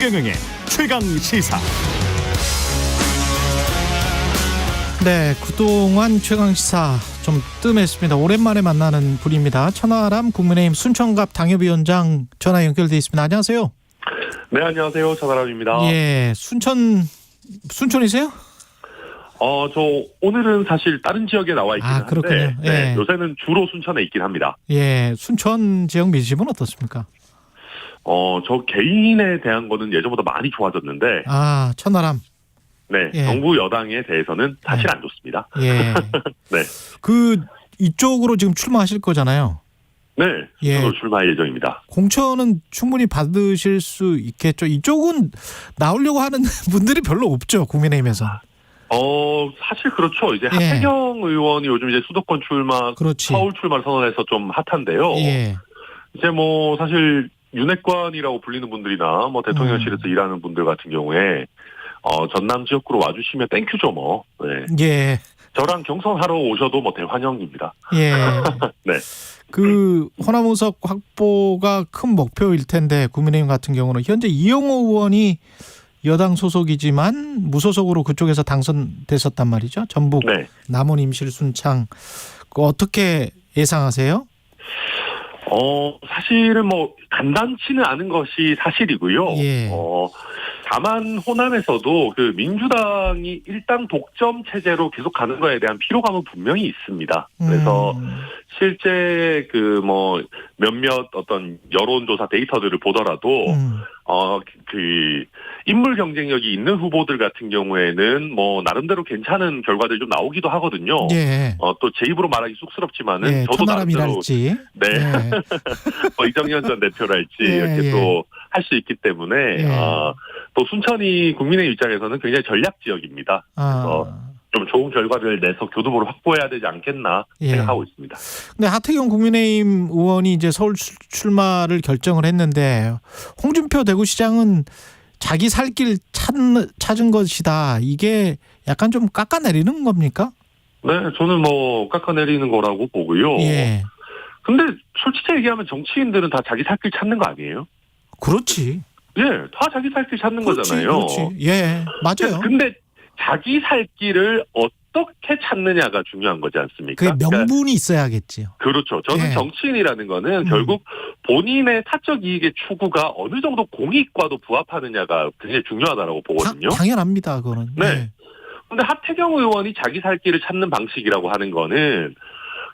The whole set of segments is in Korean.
경영의 최강 시사. 네, 그동안 최강 시사 좀 뜸했습니다. 오랜만에 만나는 분입니다. 천하람 국민의힘 순천갑 당협위원장 전화 연결돼 있습니다. 안녕하세요. 네, 안녕하세요. 천하람입니다. 예, 순천이세요? 저 오늘은 사실 다른 지역에 나와 있긴 한데, 그렇군요. 예. 네, 요새는 주로 순천에 있긴 합니다. 예, 순천 지역 민심은 어떻습니까? 저 개인에 대한 거는 예전보다 많이 좋아졌는데, 천하람. 네, 예. 정부 여당에 대해서는 사실 예. 안 좋습니다. 예. 네, 이쪽으로 지금 출마하실 거잖아요. 네, 예. 저도 출마할 예정입니다. 공천은 충분히 받으실 수 있겠죠. 이쪽은 나오려고 하는 분들이 별로 없죠, 국민의힘에서. 사실 그렇죠. 이제 예. 하태경 의원이 요즘 이제 수도권 출마, 그렇지. 서울 출마를 선언해서 좀 핫한데요. 예. 이제 뭐 사실 윤핵관이라고 불리는 분들이나 뭐 대통령실에서 일하는 분들 같은 경우에 전남 지역구로 와주시면 땡큐죠 뭐. 네. 예. 저랑 경선하러 오셔도 뭐 대환영입니다. 예. 네. 호남 의석 확보가 큰 목표일 텐데 국민의힘 같은 경우는 현재 이영호 의원이 여당 소속이지만 무소속으로 그쪽에서 당선됐었단 말이죠. 전북, 네. 남원, 임실, 순창. 어떻게 예상하세요? 사실은 뭐 간단치는 않은 것이 사실이고요. 예. 다만 호남에서도 그 민주당이 일당 독점 체제로 계속 가는 거에 대한 피로감은 분명히 있습니다. 그래서 실제 그 뭐 몇몇 어떤 여론조사 데이터들을 보더라도 그 인물 경쟁력이 있는 후보들 같은 경우에는 뭐 나름대로 괜찮은 결과들이 좀 나오기도 하거든요. 예. 또 제 입으로 말하기 쑥스럽지만은 예. 저도 나름대로 천하람이랄지. 네. 예. 이정현 전 대표랄지 예, 이렇게 예. 또 할 수 있기 때문에 예. 또 순천이 국민의 입장에서는 굉장히 전략 지역입니다. 그래서 좀 좋은 결과를 내서 교두보를 확보해야 되지 않겠나 예. 생각하고 있습니다. 근데 하태경 국민의힘 의원이 이제 서울 출마를 결정을 했는데 홍준표 대구시장은 자기 살 길 찾은 것이다. 이게 약간 좀 깎아내리는 겁니까? 네, 저는 뭐 깎아내리는 거라고 보고요. 예. 근데 솔직히 얘기하면 정치인들은 다 자기 살 길 찾는 거 아니에요? 그렇지. 예, 다 자기 살 길 찾는 그렇지, 거잖아요. 그렇지. 예, 맞아요. 근데 자기 살 길을 어떻게 찾느냐가 중요한 거지 않습니까? 그게 명분이 있어야겠지요. 그렇죠. 저는 예. 정치인이라는 거는 결국 본인의 사적 이익의 추구가 어느 정도 공익과도 부합하느냐가 굉장히 중요하다고 보거든요. 당연합니다, 그거는. 네. 예. 근데 하태경 의원이 자기 살 길을 찾는 방식이라고 하는 거는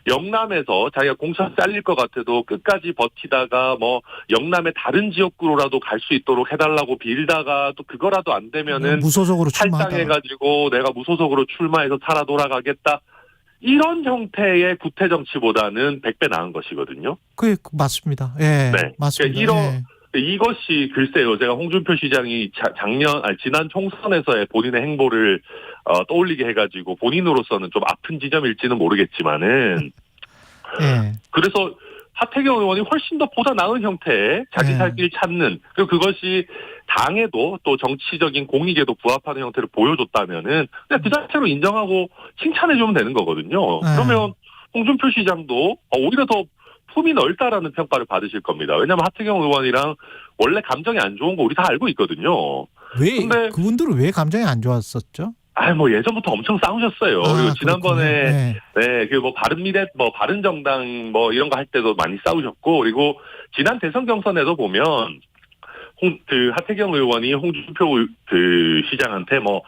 영남에서 자기가 공천 잘릴 것 같아도 끝까지 버티다가 뭐 영남의 다른 지역구로라도 갈 수 있도록 해달라고 빌다가 또 그거라도 안 되면은 무소속으로 출마하다. 탈당해가지고 내가 무소속으로 출마해서 살아 돌아가겠다. 이런 형태의 구태 정치보다는 100배 나은 것이거든요. 그게 맞습니다. 예, 네. 맞습니다. 그러니까 이것이 글쎄요. 제가 홍준표 시장이 지난 총선에서의 본인의 행보를 떠올리게 해가지고 본인으로서는 좀 아픈 지점일지는 모르겠지만은 예. 그래서 하태경 의원이 훨씬 더 보다 나은 형태의 자기 살 길 찾는 그리고 그것이 당에도 또 정치적인 공익에도 부합하는 형태를 보여줬다면은 그냥 그 자체로 인정하고 칭찬해주면 되는 거거든요. 그러면 홍준표 시장도 오히려 더 품이 넓다라는 평가를 받으실 겁니다. 왜냐하면 하태경 의원이랑 원래 감정이 안 좋은 거 우리 다 알고 있거든요. 근데 그분들은 왜 감정이 안 좋았었죠? 뭐 예전부터 엄청 싸우셨어요. 그리고 지난번에 네. 그 뭐 바른미래 뭐 바른정당 뭐 이런 거 할 때도 많이 싸우셨고 그리고 지난 대선 경선에도 보면 하태경 의원이 홍준표 그 시장한테 뭐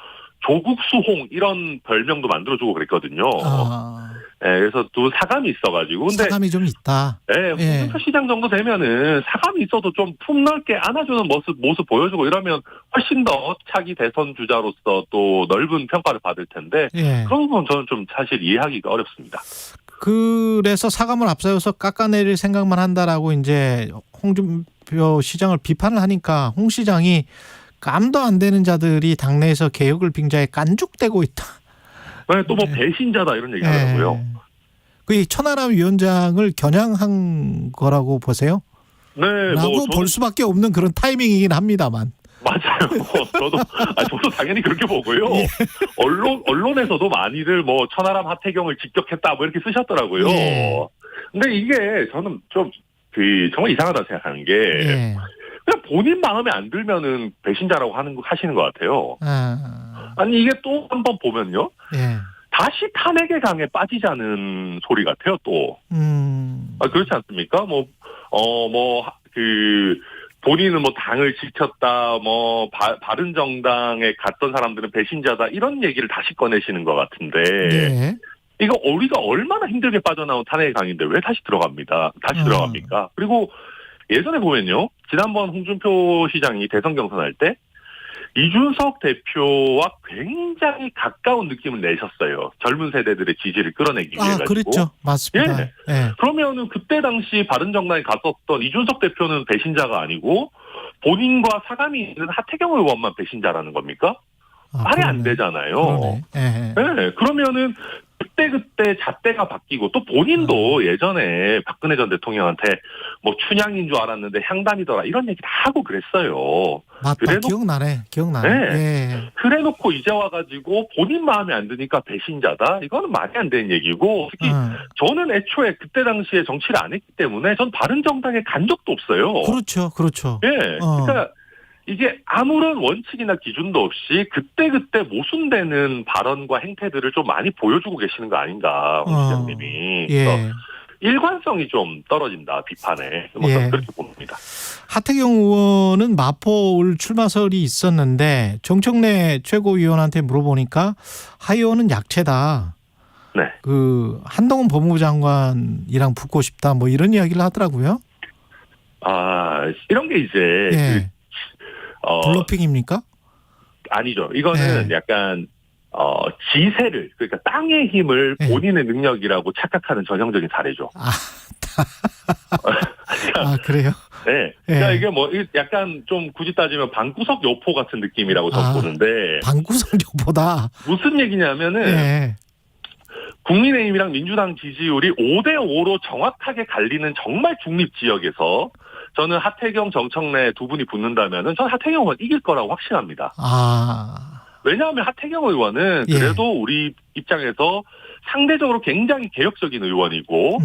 조국수홍 이런 별명도 만들어주고 그랬거든요. 네, 그래서 또 사감이 있어가지고. 근데 사감이 좀 있다. 네, 홍준표 시장 정도 되면은 사감이 있어도 좀 품 넓게 안아주는 모습 보여주고 이러면 훨씬 더 차기 대선 주자로서 또 넓은 평가를 받을 텐데. 예. 그런 건 저는 좀 사실 이해하기가 어렵습니다. 그래서 사감을 앞세워서 깎아내릴 생각만 한다라고 이제 홍준표 시장을 비판을 하니까 홍 시장이 감도 안 되는 자들이 당내에서 개혁을 빙자해 깐죽대고 있다. 네, 또 뭐 배신자다 이런 얘기 하더라고요. 그 천하람 위원장을 겨냥한 거라고 보세요? 네, 라고 볼 수밖에 없는 그런 타이밍이긴 합니다만. 맞아요. 저도 당연히 그렇게 보고요. 예. 언론에서도 많이들 뭐 천하람 하태경을 직격했다 뭐 이렇게 쓰셨더라고요. 예. 근데 이게 저는 좀 정말 이상하다 생각하는 게 그냥 본인 마음에 안 들면은 배신자라고 하시는 것 같아요. 아니 이게 또 한번 보면요. 예. 다시 탄핵의 강에 빠지자는 소리 같아요, 또. 그렇지 않습니까? 본인은 뭐 당을 지켰다, 바른정당에 갔던 사람들은 배신자다, 이런 얘기를 다시 꺼내시는 것 같은데. 예. 이거 우리가 얼마나 힘들게 빠져나온 탄핵의 강인데 왜 다시 들어갑니까? 그리고 예전에 보면요. 지난번 홍준표 시장이 대선 경선할 때 이준석 대표와 굉장히 가까운 느낌을 내셨어요. 젊은 세대들의 지지를 끌어내기 위해 가지고. 그렇죠. 맞습니다. 예. 예. 그러면은 그때 당시 바른정당에 갔었던 이준석 대표는 배신자가 아니고 본인과 사감이 있는 하태경 의원만 배신자라는 겁니까? 말이 안 되잖아요. 그러네. 네, 그러면은 그때 잣대가 바뀌고 또 본인도 예전에 박근혜 전 대통령한테 뭐 춘향인 줄 알았는데 향단이더라 이런 얘기 다 하고 그랬어요. 맞다. 기억나네. 네. 예. 그래놓고 이제 와가지고 본인 마음에 안 드니까 배신자다? 이거는 말이 안 되는 얘기고 특히 저는 애초에 그때 당시에 정치를 안 했기 때문에 전 바른정당에 간 적도 없어요. 그렇죠. 예. 그러니까 이게 아무런 원칙이나 기준도 없이 그때그때 모순되는 발언과 행태들을 좀 많이 보여주고 계시는 거 아닌가, 홍 시장님이. 예. 일관성이 좀 떨어진다, 비판에. 예. 그렇게 봅니다. 하태경 의원은 마포울 출마설이 있었는데 정청래 최고위원한테 물어보니까 하 의원은 약체다. 네. 한동훈 법무부 장관이랑 붙고 싶다, 뭐 이런 이야기를 하더라고요. 이런 게 이제. 예. 블러핑입니까? 아니죠. 이거는 약간 지세를, 그러니까 땅의 힘을 본인의 능력이라고 착각하는 전형적인 사례죠. 그래요? 네. 그러니까 이게 약간 좀 굳이 따지면 방구석 여포 같은 느낌이라고 저는 보는데. 방구석 여포다. 무슨 얘기냐면은 국민의힘이랑 민주당 지지율이 5대5로 정확하게 갈리는 정말 중립 지역에서 저는 하태경, 정청래 두 분이 붙는다면은 저는 하태경 의원 이길 거라고 확신합니다. 왜냐하면 하태경 의원은 그래도 우리 입장에서 상대적으로 굉장히 개혁적인 의원이고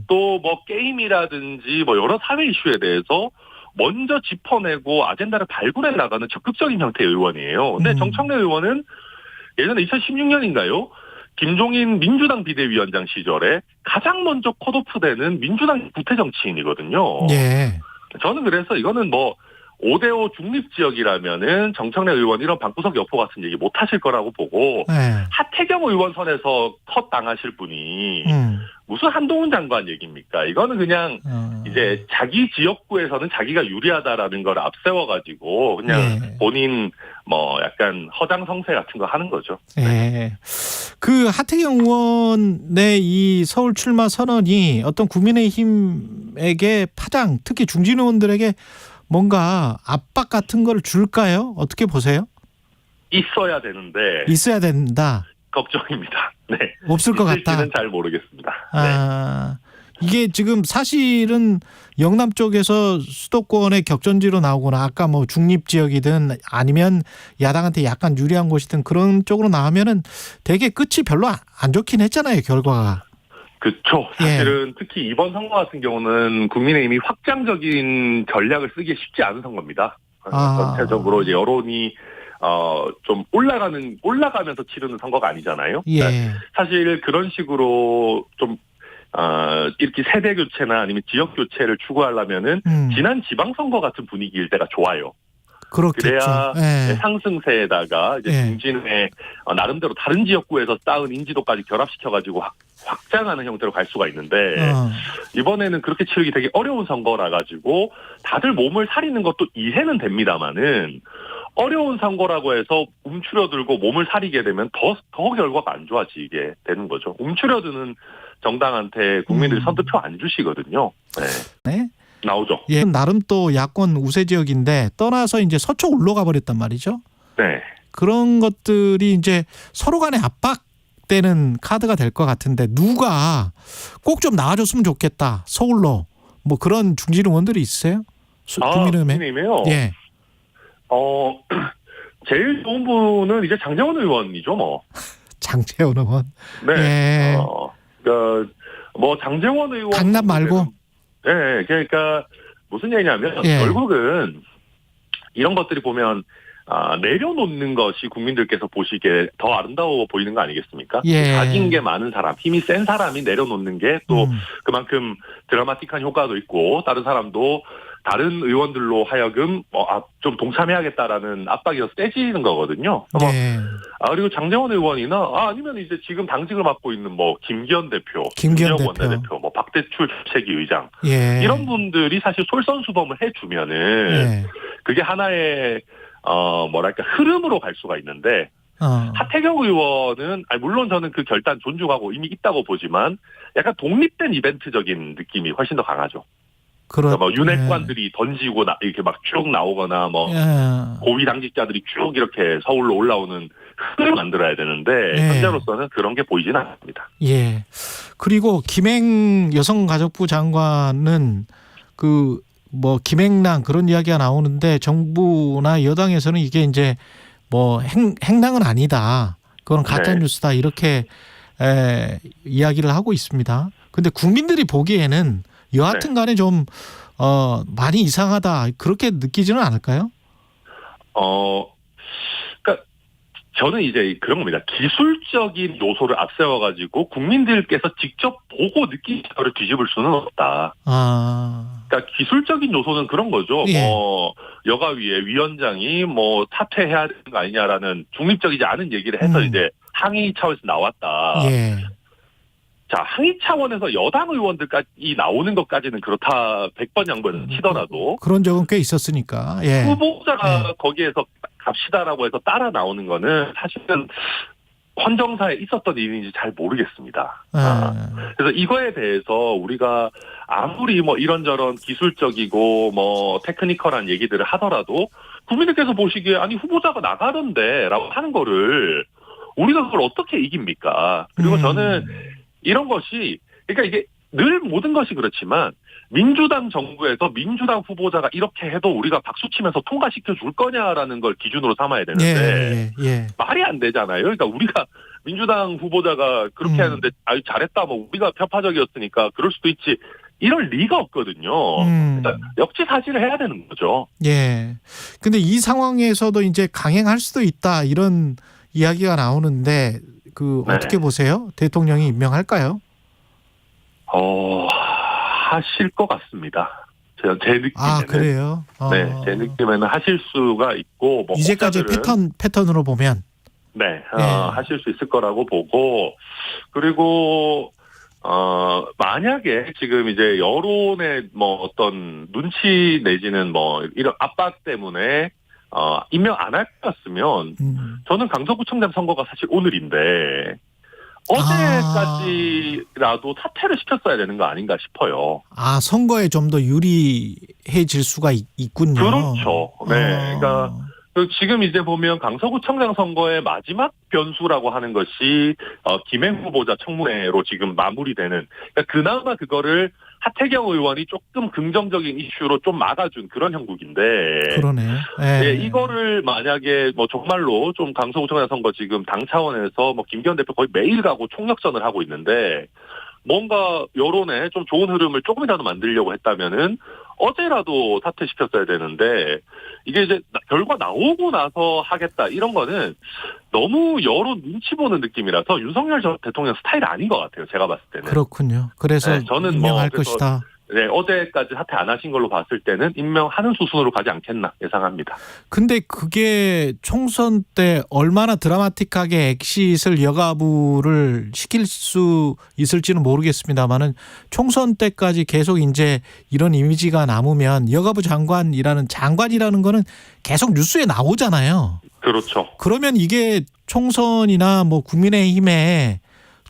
또 뭐 게임이라든지 뭐 여러 사회 이슈에 대해서 먼저 짚어내고 아젠다를 발굴해 나가는 적극적인 형태의 의원이에요. 근데 정청래 의원은 예전에 2016년인가요? 김종인 민주당 비대위원장 시절에 가장 먼저 컷오프되는 민주당 구태 정치인이거든요. 예. 저는 그래서 이거는 5대5 중립지역이라면은 정청래 의원 이런 방구석 여포 같은 얘기 못 하실 거라고 보고 하태경 의원 선에서 컷 당하실 분이 무슨 한동훈 장관 얘기입니까? 이거는 그냥 이제 자기 지역구에서는 자기가 유리하다라는 걸 앞세워가지고 그냥 본인 약간 허장성세 같은 거 하는 거죠. 네. 하태경 의원의 이 서울 출마 선언이 어떤 국민의힘에게 파장, 특히 중진 의원들에게 뭔가 압박 같은 걸 줄까요? 어떻게 보세요? 있어야 되는데. 있어야 된다. 걱정입니다. 네. 없을 것 같다. 있을지는 잘 모르겠습니다. 네. 이게 지금 사실은 영남 쪽에서 수도권의 격전지로 나오거나 아까 중립지역이든 아니면 야당한테 약간 유리한 곳이든 그런 쪽으로 나오면은 되게 끝이 별로 안 좋긴 했잖아요, 결과가. 그렇죠. 사실은 특히 이번 선거 같은 경우는 국민의힘이 확장적인 전략을 쓰기 쉽지 않은 선거입니다. 전체적으로 이제 여론이 좀 올라가면서 치르는 선거가 아니잖아요. 예. 그러니까 사실 그런 식으로 좀 이렇게 세대 교체나 아니면 지역 교체를 추구하려면은 지난 지방선거 같은 분위기일 때가 좋아요. 그렇겠죠. 그래야 상승세에다가 이제 중진의 나름대로 다른 지역구에서 쌓은 인지도까지 결합시켜가지고 확장하는 형태로 갈 수가 있는데 이번에는 그렇게 치르기 되게 어려운 선거라 가지고 다들 몸을 사리는 것도 이해는 됩니다만은 어려운 선거라고 해서 움츠려들고 몸을 사리게 되면 더 결과가 안 좋아지게 되는 거죠. 움츠려드는 정당한테 국민들이 선뜻표 안 주시거든요. 네. 나오죠. 예, 나름 또 야권 우세 지역인데 떠나서 이제 서쪽 올라가 버렸단 말이죠. 네. 그런 것들이 이제 서로 간에 압박되는 카드가 될 것 같은데 누가 꼭 좀 나와줬으면 좋겠다. 서울로 뭐 그런 중진 의원들이 있으세요? 국민의힘에요? 예. 제일 좋은 분은 이제 장제원 의원이죠, 뭐. 장제원 의원. 네. 예. 장제원 의원. 강남 말고. 네, 그러니까 무슨 얘기냐면 결국은 이런 것들이 보면 내려놓는 것이 국민들께서 보시기에 더 아름다워 보이는 거 아니겠습니까? 예. 가진 게 많은 사람, 힘이 센 사람이 내려놓는 게 또 그만큼 드라마틱한 효과도 있고 다른 사람도 다른 의원들로 하여금 좀 동참해야겠다라는 압박이 세지는 거거든요. 예. 그리고 장제원 의원이나 아니면 이제 지금 당직을 맡고 있는 뭐 김기현 대표, 김기현 김기현 원내대표, 뭐 박대출 주책위 의장 예. 이런 분들이 사실 솔선수범을 해주면은 예. 그게 하나의 뭐랄까 흐름으로 갈 수가 있는데 하태경 의원은 물론 저는 그 결단 존중하고 이미 있다고 보지만 약간 독립된 이벤트적인 느낌이 훨씬 더 강하죠. 그러니까 뭐 윤핵관들이 던지고 이렇게 막 쭉 나오거나 뭐 고위 당직자들이 쭉 이렇게 서울로 올라오는 흐름을 만들어야 되는데 현재로서는 그런 게 보이지는 않습니다. 예. 그리고 김행 여성가족부 장관은 그 뭐 김행랑 그런 이야기가 나오는데 정부나 여당에서는 이게 이제 뭐 행랑은 아니다. 그건 가짜 뉴스다. 이렇게 이야기를 하고 있습니다. 근데 국민들이 보기에는 여하튼 간에 좀 많이 이상하다. 그렇게 느끼지는 않을까요? 그러니까 저는 이제 그런 겁니다. 기술적인 요소를 앞세워가지고 국민들께서 직접 보고 느끼는 거를 뒤집을 수는 없다. 그러니까 기술적인 요소는 그런 거죠. 예. 뭐 여가위의 위원장이 뭐 사퇴해야 되는 거 아니냐라는 중립적이지 않은 얘기를 해서 이제 항의 차원에서 나왔다. 예. 자, 항의 차원에서 여당 의원들까지 나오는 것까지는 그렇다 100번 양보를 치더라도 그런 적은 꽤 있었으니까. 예. 후보자가 거기에서 갑시다라고 해서 따라 나오는 거는 사실은 헌정사에 있었던 일인지 잘 모르겠습니다. 그래서 이거에 대해서 우리가 아무리 뭐 이런저런 기술적이고 뭐 테크니컬한 얘기들을 하더라도 국민들께서 보시기에 아니 후보자가 나가던데라고 하는 거를 우리가 그걸 어떻게 이깁니까? 그리고 저는 이런 것이 그러니까 이게 늘 모든 것이 그렇지만 민주당 정부에서 민주당 후보자가 이렇게 해도 우리가 박수치면서 통과시켜 줄 거냐라는 걸 기준으로 삼아야 되는데 말이 안 되잖아요. 그러니까 우리가 민주당 후보자가 그렇게 하는데 잘했다 뭐 우리가 편파적이었으니까 그럴 수도 있지 이럴 리가 없거든요. 그러니까 역지사지를 해야 되는 거죠. 예. 근데 이 상황에서도 이제 강행할 수도 있다 이런 이야기가 나오는데 어떻게 보세요? 대통령이 임명할까요? 하실 것 같습니다. 제 느낌에는. 그래요? 네, 제 느낌에는 하실 수가 있고 뭐 이제까지 패턴으로 보면 하실 수 있을 거라고 보고 그리고 만약에 지금 이제 여론의 뭐 어떤 눈치 내지는 뭐 이런 압박 때문에 임명 안 할 것 같으면 저는 강서구청장 선거가 사실 오늘인데 어제까지라도 사퇴를 시켰어야 되는 거 아닌가 싶어요. 선거에 좀 더 유리해질 수가 있군요. 그렇죠. 네. 그러니까 지금 이제 보면 강서구청장 선거의 마지막 변수라고 하는 것이 김행 후보자 청문회로 지금 마무리되는 그러니까 그나마 그거를 하태경 의원이 조금 긍정적인 이슈로 좀 막아준 그런 형국인데 그러네. 이거를 만약에 뭐 정말로 좀 강서구청장 선거 지금 당 차원에서 뭐 김기현 대표 거의 매일 가고 총력전을 하고 있는데 뭔가 여론에 좀 좋은 흐름을 조금이라도 만들려고 했다면은 어제라도 사퇴시켰어야 되는데 이게 이제 결과 나오고 나서 하겠다 이런 거는 너무 여론 눈치 보는 느낌이라서 윤석열 전 대통령 스타일이 아닌 것 같아요. 제가 봤을 때는. 그렇군요. 그래서 저는 임명할 것이다. 네, 어제까지 사퇴 안 하신 걸로 봤을 때는 임명하는 수순으로 가지 않겠나 예상합니다. 근데 그게 총선 때 얼마나 드라마틱하게 엑싯을 여가부를 시킬 수 있을지는 모르겠습니다만은 총선 때까지 계속 이제 이런 이미지가 남으면 여가부 장관이라는 거는 계속 뉴스에 나오잖아요. 그렇죠. 그러면 이게 총선이나 뭐 국민의힘에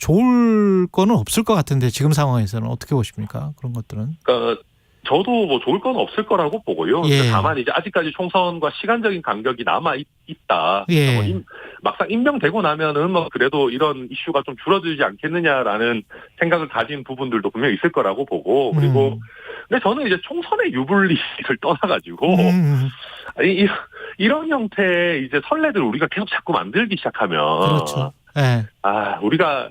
좋을 거는 없을 것 같은데 지금 상황에서는 어떻게 보십니까? 그런 것들은. 그러니까 저도 뭐 좋을 건 없을 거라고 보고요. 다만 이제 아직까지 총선과 시간적인 간격이 남아 있다. 막상 임명되고 나면은 뭐 그래도 이런 이슈가 좀 줄어들지 않겠느냐라는 생각을 가진 부분들도 분명히 있을 거라고 보고 그리고 근데 저는 이제 총선의 유불리를 떠나가지고 이런 형태의 이제 선례들 우리가 계속 자꾸 만들기 시작하면 그렇죠. 우리가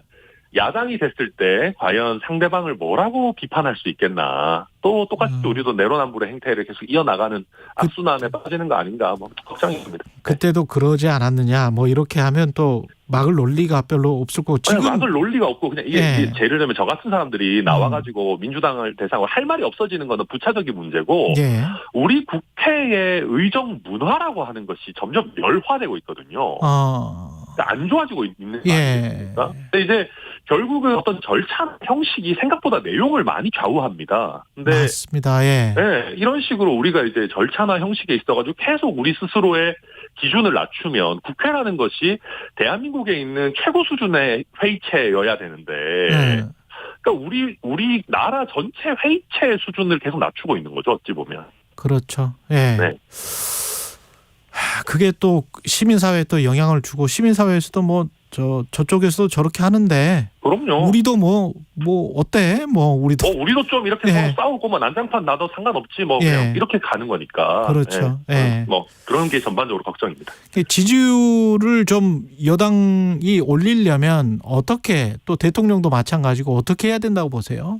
야당이 됐을 때 과연 상대방을 뭐라고 비판할 수 있겠나. 또 똑같이 우리도 내로남불의 행태를 계속 이어나가는 악순환에 빠지는 거 아닌가 뭐 걱정이 듭니다. 그때도 그러지 않았느냐 뭐 이렇게 하면 또 막을 논리가 별로 없을 거고 지금 막을 논리가 없고 그냥 이게 예를 들면 저 같은 사람들이 나와가지고 민주당을 대상으로 할 말이 없어지는 거는 부차적인 문제고 예. 우리 국회의 의정 문화라고 하는 것이 점점 열화되고 있거든요. 안 좋아지고 있는 거 아닙니까? 근데 이제 결국은 어떤 절차 형식이 생각보다 내용을 많이 좌우합니다. 근데 맞습니다. 예. 네, 이런 식으로 우리가 이제 절차나 형식에 있어가지고 계속 우리 스스로의 기준을 낮추면 국회라는 것이 대한민국에 있는 최고 수준의 회의체여야 되는데, 그러니까 우리 나라 전체 회의체 수준을 계속 낮추고 있는 거죠. 어찌 보면. 그렇죠. 예. 네. 그게 또 시민사회에 또 영향을 주고 시민사회에서도 뭐 저쪽에서도 저렇게 하는데 그럼요. 우리도 뭐 어때? 우리도 좀 이렇게 서로 싸우고 뭐 난장판 나도 상관없지 뭐 그냥 이렇게 가는 거니까. 그렇죠. 뭐 그런 게 전반적으로 걱정입니다. 지지율을 좀 여당이 올리려면 어떻게 또 대통령도 마찬가지고 어떻게 해야 된다고 보세요?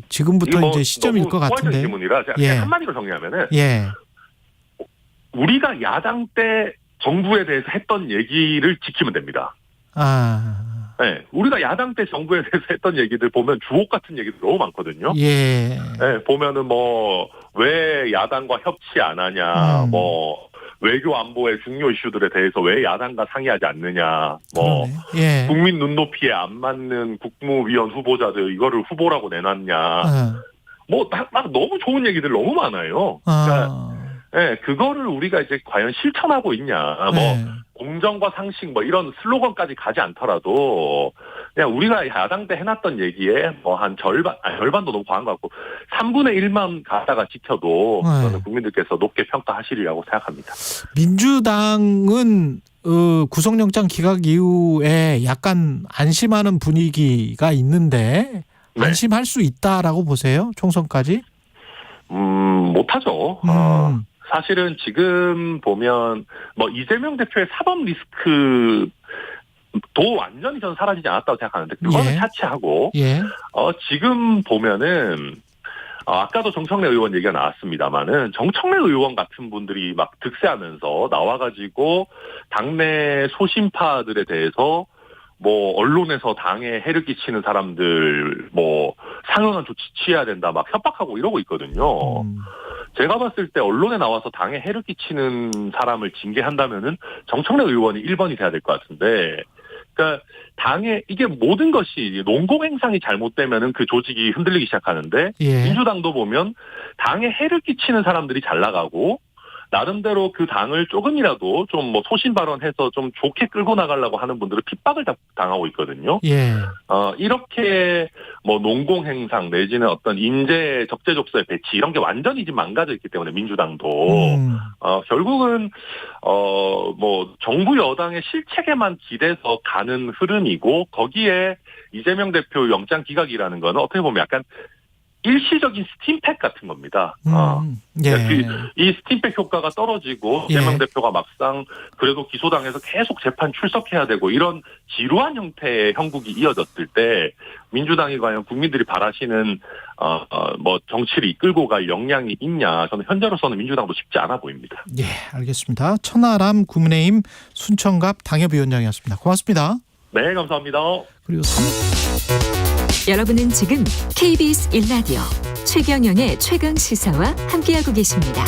지금부터 이제 시점일 것 같은데. 질문이라 제가 한마디로 정리하면은 우리가 야당 때 정부에 대해서 했던 얘기를 지키면 됩니다. 네, 우리가 야당 때 정부에 대해서 했던 얘기들 보면 주옥 같은 얘기들 너무 많거든요. 예. 네, 보면은 뭐 왜 야당과 협치 안 하냐, 뭐 외교 안보의 중요 이슈들에 대해서 왜 야당과 상의하지 않느냐, 뭐 국민 눈높이에 안 맞는 국무위원 후보자들 이거를 후보라고 내놨냐, 뭐 막 너무 좋은 얘기들 너무 많아요. 그러니까 네, 그거를 우리가 이제 과연 실천하고 있냐, 뭐 공정과 상식 뭐 이런 슬로건까지 가지 않더라도 그냥 우리가 야당 때 해놨던 얘기에 뭐 한 절반도 너무 과한 것 같고 3분의 1만 가다가 지켜도 저는 국민들께서 높게 평가하시리라고 생각합니다. 민주당은 구속영장 기각 이후에 약간 안심하는 분위기가 있는데 안심할 수 있다라고 보세요? 총선까지? 못하죠. 사실은 지금 보면 뭐 이재명 대표의 사법 리스크도 완전히 저는 사라지지 않았다고 생각하는데 그거는 차치하고 지금 보면은 아까도 정청래 의원 얘기가 나왔습니다만은 정청래 의원 같은 분들이 막 득세하면서 나와가지고 당내 소신파들에 대해서 뭐 언론에서 당에 해를 끼치는 사람들 뭐 상응한 조치 취해야 된다 막 협박하고 이러고 있거든요. 제가 봤을 때 언론에 나와서 당에 해를 끼치는 사람을 징계한다면은 정청래 의원이 1번이 돼야 될 것 같은데, 그러니까 당에 이게 모든 것이 농공행상이 잘못되면은 그 조직이 흔들리기 시작하는데 민주당도 보면 당에 해를 끼치는 사람들이 잘 나가고 나름대로 그 당을 조금이라도 좀 뭐 소신 발언해서 좀 좋게 끌고 나가려고 하는 분들은 핍박을 당하고 있거든요. 이렇게 뭐 농공행상 내지는 어떤 인재 적재적소의 배치 이런 게 완전히 지금 망가져 있기 때문에 민주당도 결국은 뭐 정부 여당의 실책에만 기대서 가는 흐름이고 거기에 이재명 대표 영장 기각이라는 거는 어떻게 보면 약간 일시적인 스팀팩 같은 겁니다. 이 스팀팩 효과가 떨어지고 이재명 대표가 막상 그래도 기소당해서 계속 재판 출석해야 되고 이런 지루한 형태의 형국이 이어졌을 때 민주당이 과연 국민들이 바라시는 뭐 정치를 이끌고 갈 역량이 있냐, 저는 현재로서는 민주당도 쉽지 않아 보입니다. 예, 알겠습니다. 천하람 국민의힘 순천갑 당협위원장이었습니다. 고맙습니다. 네, 감사합니다. 그리고 여러분은 지금 KBS 1라디오 최경영의 최강 시사와 함께하고 계십니다.